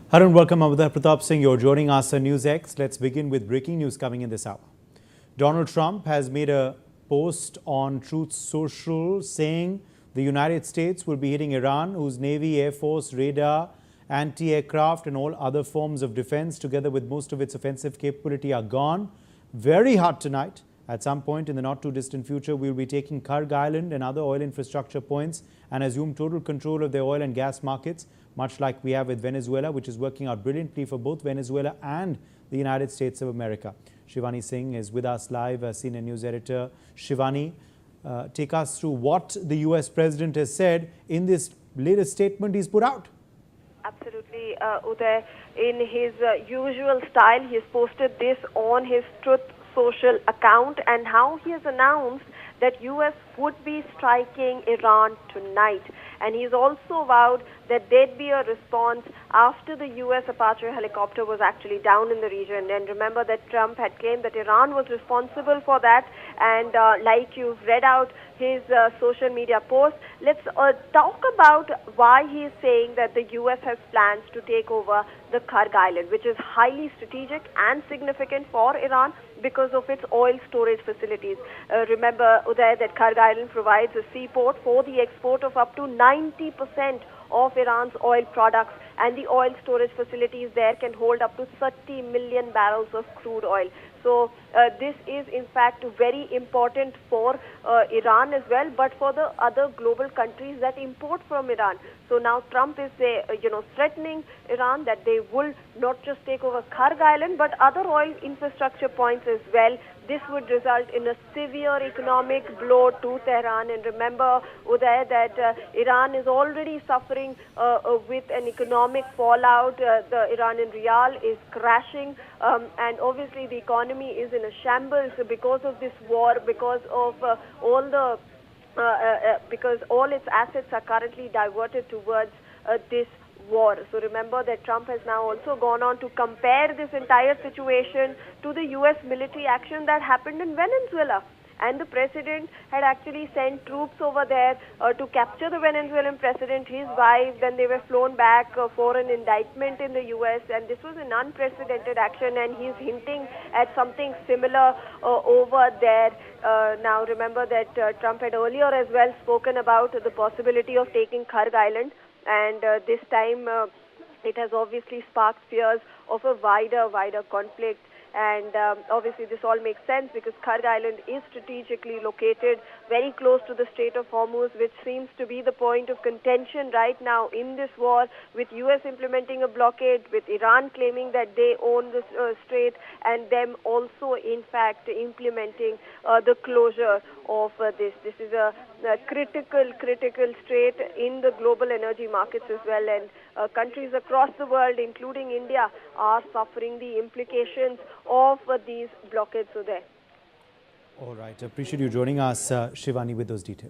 Harun, welcome. Amada Pratap Singh, you're joining us on NewsX. Let's begin with breaking news coming in this hour. Donald Trump has made a post on Truth Social saying the United States will be hitting Iran, whose Navy, Air Force, radar, anti-aircraft and all other forms of defense, together with most of its offensive capability, are gone. Very hard tonight. At some point in the not too distant future, we will be taking Kharg Island and other oil infrastructure points and assume total control of their oil and gas markets, much like we have with Venezuela, which is working out brilliantly for both Venezuela and the United States of America. Shivani Singh is with us live, senior news editor. Shivani, take us through what the US president has said in this latest statement he's put out. Absolutely, Uday. In his usual style, he has posted this on his Truth Social account, and how he has announced that US would be striking Iran tonight. And he's also vowed that there'd be a response after the US Apache helicopter was actually down in the region. And remember that Trump had claimed that Iran was responsible for that. And like you've read out his social media post, let's talk about why he is saying that the US has plans to take over the Kharg Island, which is highly strategic and significant for Iran because of its oil storage facilities. Remember, Uday, that Kharg Island provides a seaport for the export of up to 90% of Iran's oil products, and the oil storage facilities there can hold up to 30 million barrels of crude oil. So this is in fact very important for Iran as well, but for the other global countries that import from Iran. So now Trump is threatening Iran that they will not just take over Kharg Island but other oil infrastructure points as well. This would result in a severe economic blow to Tehran. And remember, Uday, that Iran is already suffering with an economic fallout. The Iranian rial is crashing, and obviously the economy is in a shambles because of this war, because of because all its assets are currently diverted towards this war. So remember that Trump has now also gone on to compare this entire situation to the US military action that happened in Venezuela. And the president had actually sent troops over there to capture the Venezuelan president, his wife. Then they were flown back for an indictment in the US. And this was an unprecedented action, and he's hinting at something similar over there. Now remember that Trump had earlier as well spoken about the possibility of taking Kharg Island. And this time it has obviously sparked fears of a wider conflict. And obviously this all makes sense because Kharg Island is strategically located very close to the Strait of Hormuz, which seems to be the point of contention right now in this war, with US implementing a blockade, with Iran claiming that they own the Strait, and them also in fact implementing the closure of this. This is a critical strait in the global energy markets as well, and countries across the world, including India, are suffering the implications of these blockades. So there. All right. Appreciate you joining us, Shivani, with those details.